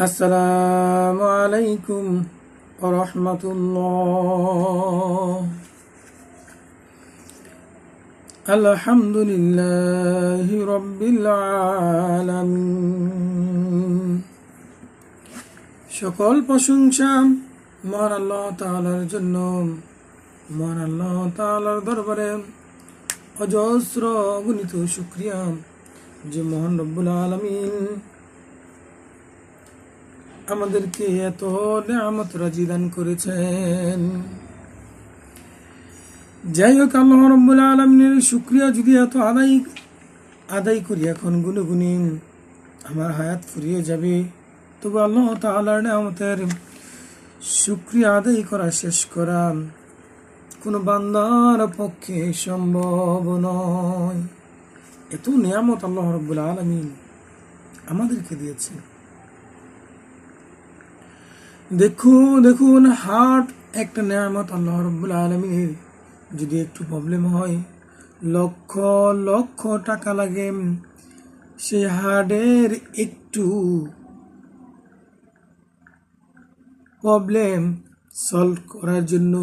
আসসালামু আলাইকুম ওরহমতুল্লাহ। আলহামদুলিল্লাহি রাব্বিল আলামিন। সকল প্রশংসা মহান আল্লাহ তাআলার জন্য। মহান আল্লাহ তাআলার দরবারে অজস্র অগণিত শুকরিয়া যে মহান রব্বুল আলামিন আমাদেরকে এত নিয়ামত রাজি দান করেছেন। যাই হোক, আল্লাহ রাব্বুল আলামিনের শুকরিয়া যদি এত আদায় করি এখন গুনে গুনে আমার হায়াত ফুরিয়ে যাবে, তবু আল্লাহ তাআলার নিয়ামতের শুকরিয়া আদায় করা, শেষ করা কোনো বান্দার পক্ষে সম্ভব নয়। এত নিয়ামত আল্লাহ রাব্বুল আলামিন আমাদেরকে দিয়েছেন। দেখুন হার্ট একটা নিয়ামত আল্লাহ রাব্বুল আলামিনের। যদি একটু প্রবলেম হয়, লক্ষ লক্ষ টাকা লাগে সেই হার্টের একটু প্রবলেম সলভ করার জন্য।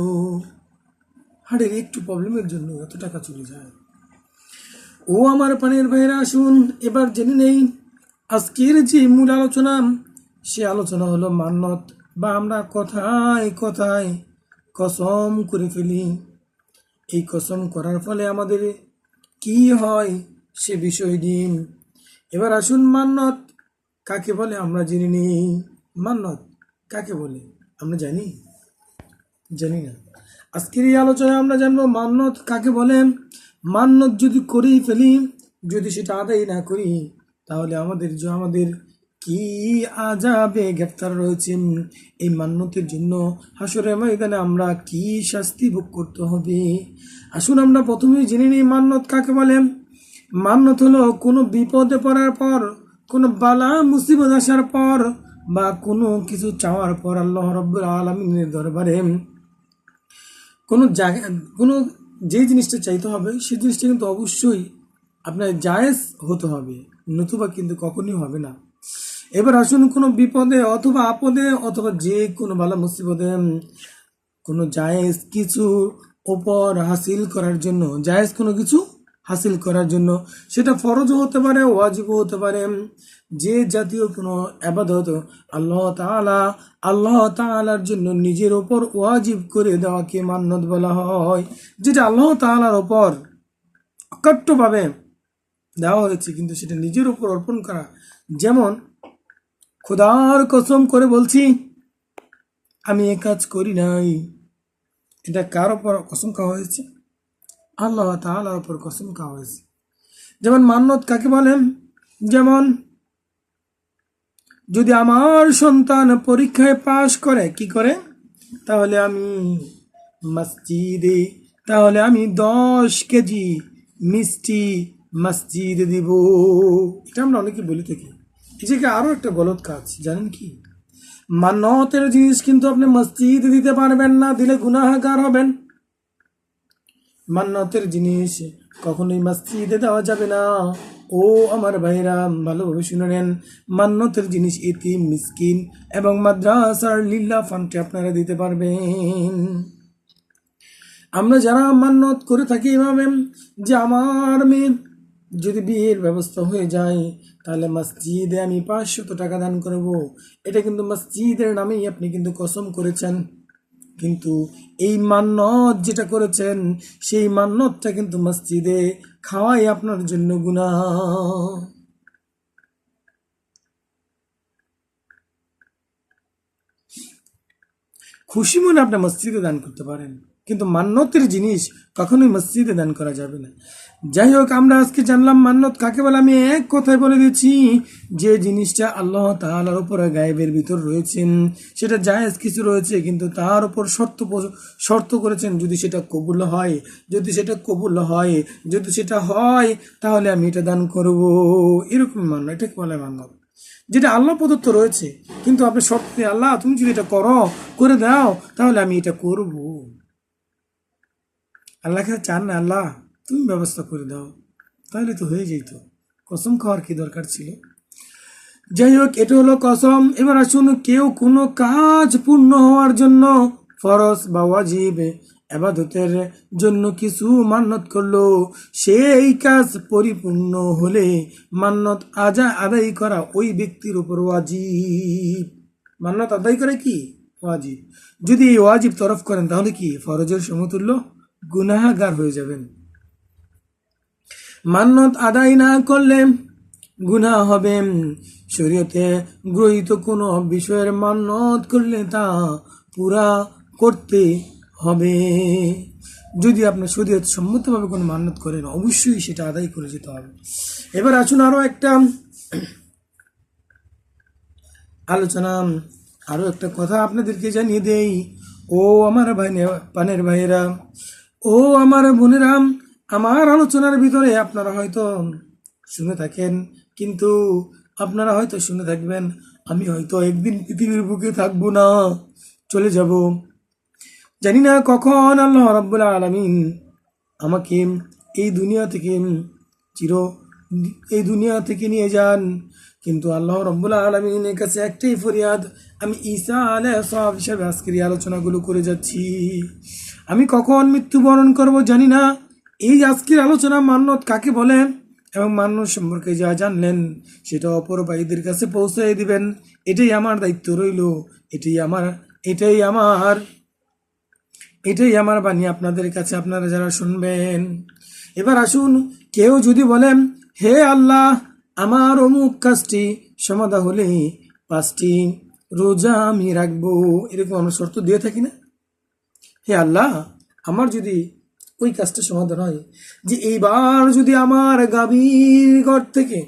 হার্টের একটু প্রবলেমের জন্য এত টাকা চলে যায়। ও আমার প্রাণের ভাইরা, আসুন এবার জেনে নেই আজকের যে মূল আলোচনা। সে আলোচনা হলো মান্নত, বা আমরা কথায় কথায় কসম করে ফেলি। এই কসম করার ফলে আমাদের কি হয় সে বিষয় দিন। এবার আসুন, মান্নত কাকে বলে আমরা জেনে নিই। মান্নত কাকে বলে আমরা জানি না। আজকের এই আলোচনায় আমরা জানবো মান্নত কাকে বলে। মান্নত যদি করেই ফেলি, যদি সেটা আদায় না করি, তাহলে আমাদের কি আযাবে গ্রেফতার রয়েছে। এই মান্যতের জন্য হাসরের ময়দানে আমরা কি শাস্তি ভোগ করতে হবে। আসুন আমরা প্রথমেই জেনে নিই মান্যত কাকে বলে। মান্যত হলো কোনো বিপদে পড়ার পর, কোনো বালা মুসিবত আসার পর, বা কোনো কিছু চাওয়ার পর আল্লাহ রাব্বুল আলামিনের দরবারে কোনো যে জিনিসটা চাইতে হবে সেই জিনিসটা কিন্তু অবশ্যই আপনার জায়েজ হতে হবে, নতুবা কিন্তু কখনই হবে না। এবার আসুন, কোনো বিপদে অথবা আপদে অথবা যে কোনো বালা মুসিবতে কোনো জায়েজ কিছু ওপর হাসিল করার জন্য, জায়েজ কোনো কিছু হাসিল করার জন্য, সেটা ফরজও হতে পারে, ওয়াজিবও হতে পারে, যে জাতীয় কোনো ইবাদত আল্লাহ তাআলার জন্য নিজের ওপর ওয়াজিব করে দেওয়াকে মান্নত বলা হয়। যেটা আল্লাহ তাআলার ওপর অকাট্যভাবে দেওয়া হয়েছে, কিন্তু সেটা নিজের উপর অর্পণ করা। যেমন খোদার কসম করে বলছি আমি এ কাজ করি নাই, এটা কার ওপর কসম খাওয়া হয়েছে? আল্লাহ তাআলার ওপর কসম খাওয়া হয়েছে। যেমন মান্নত কাকে বলেন? যেমন যদি আমার সন্তান পরীক্ষায় পাশ করে, কি করে? তাহলে আমি মসজিদে তাহলে আমি 10 কেজি মিষ্টি মসজিদে দিব। এটা আমরা অনেকে বলে থাকি। এই যে আরো একটা গলত কাজ জানেন কি? মান্নতের জিনিস কিন্তু আপনি মসজিদে দিতে পারবেন না, দিলে গুনাহগার হবেন। মান্নতের জিনিস কখনোই মসজিদে দেওয়া যাবে না। ও আমার ভাইরা, ভালোভাবে শুনে নেন। মান্নতের জিনিস এতিম, মিসকিন এবং মাদ্রাসার লিল্লাহ ফান্ডে আপনারা দিতে পারবেন। আমরা যারা মান্নত করে থাকি এভাবে যে আমার মেয়ের যদি বিয়ের ব্যবস্থা হয়ে যায়, তাহলে মসজিদে আমি 500 টাকা দান করব, এটা কিন্তু মসজিদের নামেই আপনি কিন্তু কসম করেছেন। কিন্তু এই মান্নত যেটা করেছেন, সেই মান্নতটা কিন্তু মসজিদে খাওয়াই আপনার জন্য গুনাহ। খুশি মনে আপনি মসজিদে দান করতে পারেন, কিন্তু মান্নতের জিনিস কখনোই মসজিদে দান করা যাবে না। যাই হোক, আমরা আজকে জানলাম মান্নত কাকে বলে। আমি এক কথায় বলে দিচ্ছি, যে জিনিসটা আল্লাহ তাআলার উপরে গায়েবের ভিতর রয়েছেন, সেটা জায়েজ কিছু রয়েছে, কিন্তু তার উপর শর্ত করেছেন। যদি সেটা কবুল হয়, যদি সেটা হয়, তাহলে আমি এটা দান করব। এরকম মান্য, এটাকে বলে মান্নত। যেটা আল্লাহ প্রদত্ত রয়েছে, কিন্তু আপনি শর্ত, আল্লাহ তুমি যদি এটা করে দাও, তাহলে আমি এটা করব। আল্লাহকে চান না, আল্লাহ তুমি ব্যবস্থা করে দাও, তাহলে তো হয়ে যেত। কসম খাওয়ার কি দরকার ছিল? যাই হোক, এটা হলো কসম। এবার আসুন, কেউ কোনো কাজ পূর্ণ হওয়ার জন্য ফরজ বা ওয়াজিব ইবাদতের জন্য কিছু মান্নত করলো, সেই কাজ পরিপূর্ণ হলে মান্নত আদায় করা ওই ব্যক্তির উপর ওয়াজিব। মান্নত আদায় করে কি ওয়াজিব। যদি এই ওয়াজিব তরফ করেন তাহলে কি ফরজের সমতুল্য গুনাহগার হয়ে যাবেন। মান্নত আদায় না করলে গুনাহ হবে। শরীয়তে গৃহীত কোনো বিষয়ের মান্নত করলে তা পুরা করতে হবে। যদি আপনার শরীয়ত সম্মতভাবে কোনো মান্নত করেন, অবশ্যই সেটা আদায় করে যেতে হবে। এবার আসুন আরো একটা আলোচনা, আরো একটা কথা আপনাদেরকে জানিয়ে দেই। ও আমার পানের ভাইয়েরা, ও আমার বোনেরা, আমার আলোচনার ভিতরে আপনারা হয়তো শুনে থাকেন, কিন্তু আপনারা হয়তো শুনে থাকবেন আমি হয়তো একদিন পৃথিবীর বুকে থাকবো না, চলে যাব। জানি না কখন আল্লাহ রাব্বুল আলামিন আমাকে এই দুনিয়া থেকে নিয়ে যান। কিন্তু আল্লাহ রাব্বুল আলামিনের কাছে একটাই ফরিয়াদ, আমি ঈসা আলাইহিস সালাম হিসেবে আজকের এই আলোচনাগুলো করে যাচ্ছি। আমি কখন মৃত্যুবরণ করব জানি না। এই আজকের আলোচনা মান্নত কাকে বলে এবং মান্নত সম্পর্কে যা জানলেন সেটা অপর ভাইদের কাছে পৌঁছে দিবেন। এটাই আমার দায়িত্ব রইল, এটাই আমার বাণী আপনাদের কাছে, আপনারা যারা শুনবেন। এবার আসুন, কেউ যদি বলেন হে আল্লাহ, আমার অমুক কাজটি সমাধা হলে 5টি রোজা আমি রাখবো, এরকম আমরা শর্ত দিয়ে থাকি না? হে আল্লাহ, আমার যদি ওই কাজটা সমাধান হয় যে এইবার যদি আমার গাভীর ঘর থেকে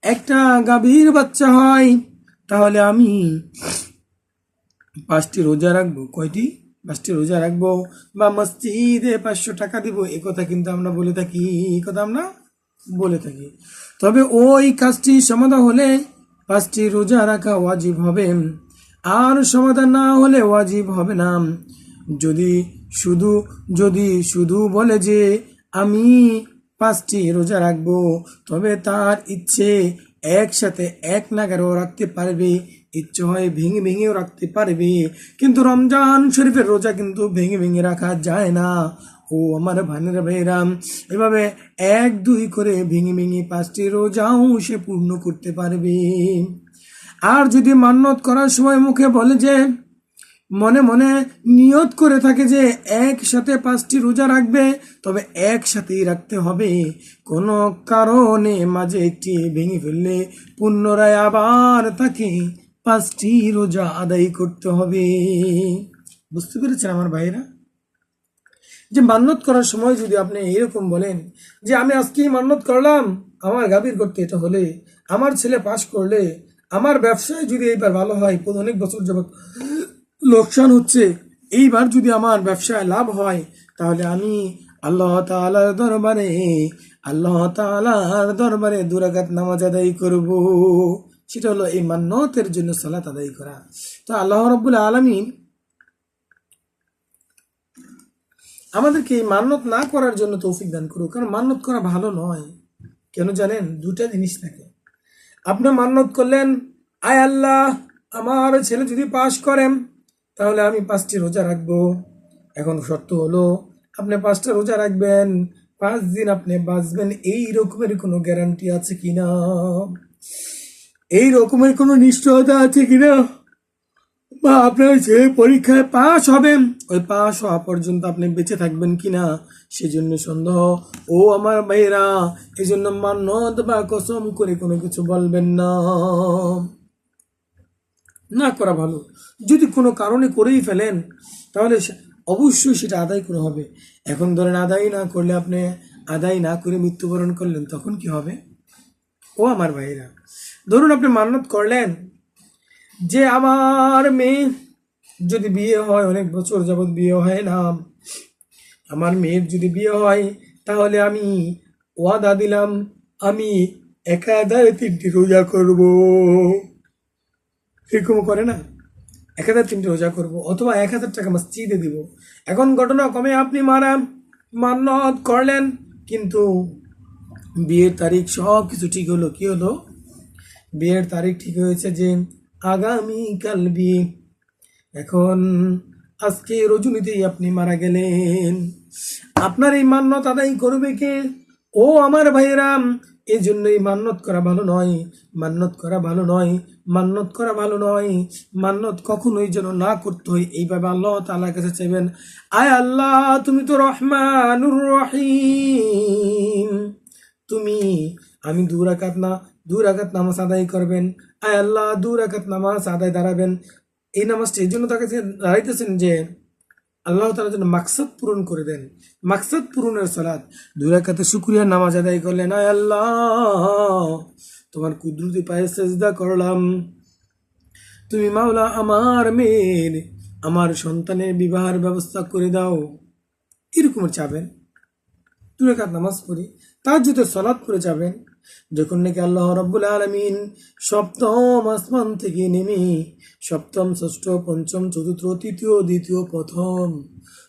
একটা গাভীর বাচ্চা হয়, তাহলে আমি 5টি রোজা রাখবো। কয়টি? 5টি রোজা রাখবো, বা মসজিদে 500 টাকা দিব। কথা কিন্তু আমরা বলে থাকি। তবে ওই কাজটি সমাধান হলে 5টি রোজা রাখা ওয়াজিব হবে, আর সমাধান না হলে ওয়াজিব হবে না। যদি শুধু বলে যে আমি 5টি রোজা রাখবো, তবে তার ইচ্ছে একসাথে এক নাগারেও রাখতে পারবে, ইচ্ছে হয় ভেঙে ভেঙেও রাখতে পারবে। কিন্তু রমজান শরীফের রোজা কিন্তু ভেঙে ভেঙে রাখা যায় না। ও আমার ভাইরা, এভাবে 1-2 করে ভেঙে ভেঙে 5টি রোজাও সে পূর্ণ করতে পারবে। আর যদি মান্নত করার সময় মুখে বলে যে, মনে মনে নিয়ত করে থাকে যে একসাথে 5টি রোজা রাখবে, তবে একসাথেই রাখতে হবে। কোনো কারণে মাঝে একটি ভেঙে ফেললে পুনরায় আবার তাকে 5টি রোজা আদায় করতে হবে। বুঝতে পেরেছেন আমার ভাইরা? যে মান্নত করার সময় যদি আপনি এরকম বলেন যে আমি আজকেই মান্নত করলাম, আমার গাভীর করতে এটা হলে, আমার ছেলে পাশ করলে, আমার ব্যবসায় যদি এইবার ভালো হয়, অনেক বছর যাবত লোকসান হচ্ছে, এইবার যদি আমার ব্যবসায় লাভ হয়, তাহলে আমি আল্লাহ তাআলার দরবারে 2 রাকাত নামাজ আদায় করব। সেটা হলো এই মান্নতের জন্য সালাত আদায় করা। তো আল্লাহ রাব্বুল আলামিন আমাদেরকে এই মান্নত না করার জন্য তৌফিক দান করুক। কারণ মান্নত করা ভালো নয়। কেন জানেন? 2টা জিনিস থাকে। আপনি মান্নত করলেন, আয় আল্লাহ, আমার ছেলে যদি পাশ করেন তাহলে আমি 5টি রোজা রাখবো। এখন শর্ত হলো আপনি 5টা রোজা রাখবেন, 5 দিন আপনি বাঁচবেন, এই রকমের কোনো গ্যারান্টি আছে কিনা? এই রকমের কোনো নিশ্চয়তা আছে কিনা? বা আপনার যে পরীক্ষায় পাশ হবেন, ওই পাশ হওয়া পর্যন্ত আপনি বেঁচে থাকবেন কিনা, সেজন্য সন্দেহ। ও আমার ভাইরা, এই জন্য মান্নত বা কসম করে কোনো কিছু বলবেন না করা ভালো। যদি কোনো কারণে করেই ফেলেন, তাহলে অবশ্যই সেটা আদায় করা হবে। এখন ধরেন আদায় না করে মৃত্যুবরণ করলেন, তখন কি হবে? ও আমার ভাইরা, ধরুন আপনি মান্নত করলেন যে আমার মেয়ে যদি বিয়ে হয়, অনেক বছর যাবৎ বিয়ে হয় না, আমার মেয়ের যদি বিয়ে হয়, তাহলে আমি ওয়াদা দিলাম আমি একাধারে 3টি রোজা করব। এরকম করে না? 1003টি রোজা করব, অথবা 1000 টাকা মসজিদে দিব। এখন ঘটনা কমে আপনি মান্নত করলেন, কিন্তু বিয়ের তারিখ সব কিছু ঠিক হলো, কি হলো? বিয়ের তারিখ ঠিক হয়েছে যে আগামীকাল বিয়ে। এখন আজকে রজনীতেই আপনি মারা গেলেন, আপনার এই মান্যত আদায় করবে কে? ও আমার ভাইয়েরাম, এই জন্যই মান্যত করা ভালো নয়, মান্যত করা ভালো নয়, মান্যত করা ভালো নয়। মান্যত কখনোই যেন না করতে হয়। এইভাবে আল্লাহ তাআলার কাছে চাইবেন, আয় আল্লাহ, তুমি তো রহমানুর রহিম, তুমি, আমি দু রাকাত নামাজ আদায় করবেন। আয় আল্লাহ, 2 রাকাত নামাজ আদায় দাঁড়াবেন। এই নামাজটা এই জন্য তাকে দাঁড়াইতেছেন যে আল্লাহ তাআলা যেন মাকসাদ পূরণ করে দেন, মাকসাদ পূরণের সালাত। 2 রাকাতে শুকরিয়ার নামাজ আদায় করলেন, আয় আল্লাহ, তোমার কুদরতি পায়ে সেজদা করলাম, তুমি মাওলা আমার মেয়ের, আমার সন্তানের বিবাহের ব্যবস্থা করে দাও। এরকম চাবেন। 2 রাকাত নামাজ পড়ি তাহাজ্জুদের সালাত পড়ে যাবেন। যখন নাকি আল্লাহ রাব্বুল আলামিন সপ্তম আসমান থেকে নেমে সপ্তম, ষষ্ঠ, পঞ্চম, চতুর্থ, তৃতীয়, দ্বিতীয়,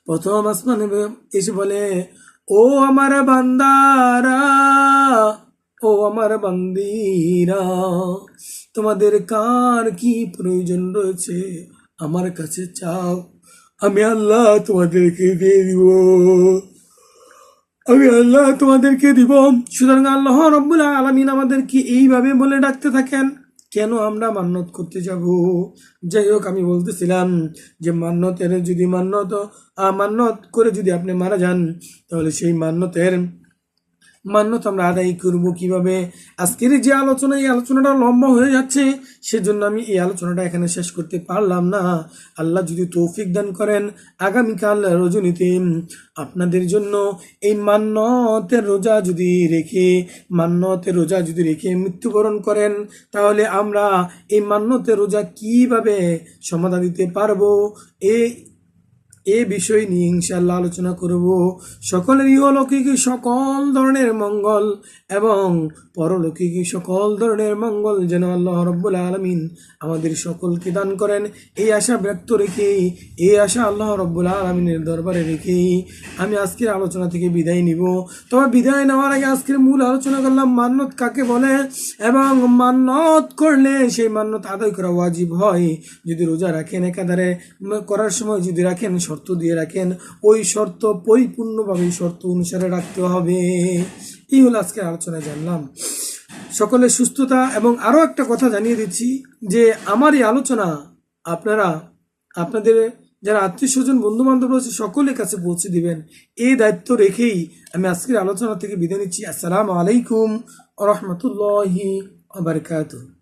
প্রথম আসমানে এসে বলে, ও আমার বান্দারা, ও আমার বান্দিরা, তোমাদের কার কি প্রয়োজন রয়েছে আমার কাছে চাও, আমি আল্লাহ তোমাদেরকে দিয়ে দিব, আমি আল্লাহ তোমাদেরকে দিব। সুতরাং আল্লাহ রাব্বুল আলামিন আমাদেরকে এইভাবে বলে ডাকতে থাকেন, কেন আমরা মান্যত করতে যাব? যাই হোক, আমি বলতেছিলাম যে মান্যত করে যদি আপনি মারা যান, তাহলে সেই মান্যত আমরা আদায় করব কিভাবে? আজকের যে আলোচনা, এই আলোচনাটা লম্বা হয়ে যাচ্ছে, সেজন্য আমি এই আলোচনাটা এখানে শেষ করতে পারলাম না। আল্লাহ যদি তৌফিক দান করেন, আগামীকাল রজনীতে আপনাদের জন্য এই মান্যতের রোজা যদি রেখে মৃত্যুবরণ করেন, তাহলে আমরা এই মান্যতের রোজা কিভাবে সমাধান দিতে পারবো, এ বিষয় নিয়ে ইনশাআল্লাহ আলোচনা করব। সকলের ইহলৌকিক সকল ধরনের মঙ্গল এবং পরলৌকিক সকল ধরনের মঙ্গল যেন আল্লাহ রাব্বুল আলামিন আমাদের সকলকে দান করেন, এই আশা ব্যক্ত রেখেই, এই আশা আল্লাহ রাব্বুল আলামিনের দরবারে রেখেই আমি আজকের আলোচনা থেকে বিদায় নিব। তবে বিদায় নেওয়ার আগে আজকের মূল আলোচনা করলাম মান্যত কাকে বলে, এবং মান্যত করলে সেই মান্যত আদায় করা ওয়াজিব হয়। যদি রোজা রাখেন, একাধারে করার সময় যদি রাখেন, শর্ত দিয়ে রাখেন, ওই শর্ত পরিপূর্ণভাবে শর্ত অনুসারে রাখতে হবে। এই হলো আজকের আলোচনায় জানলাম। সকলের সুস্থতা, এবং আরও একটা কথা জানিয়ে দিচ্ছি যে আমার এই আলোচনা আপনাদের যারা আত্মীয় স্বজন, বন্ধু বান্ধব রয়েছে, সকলের কাছে পৌঁছে দিবেন, এই দায়িত্ব রেখেই আমি আজকের আলোচনা থেকে বিদায় নিচ্ছি। আসসালামু আলাইকুম ওয়া রাহমাতুল্লাহি ওয়া বারাকাতুহু।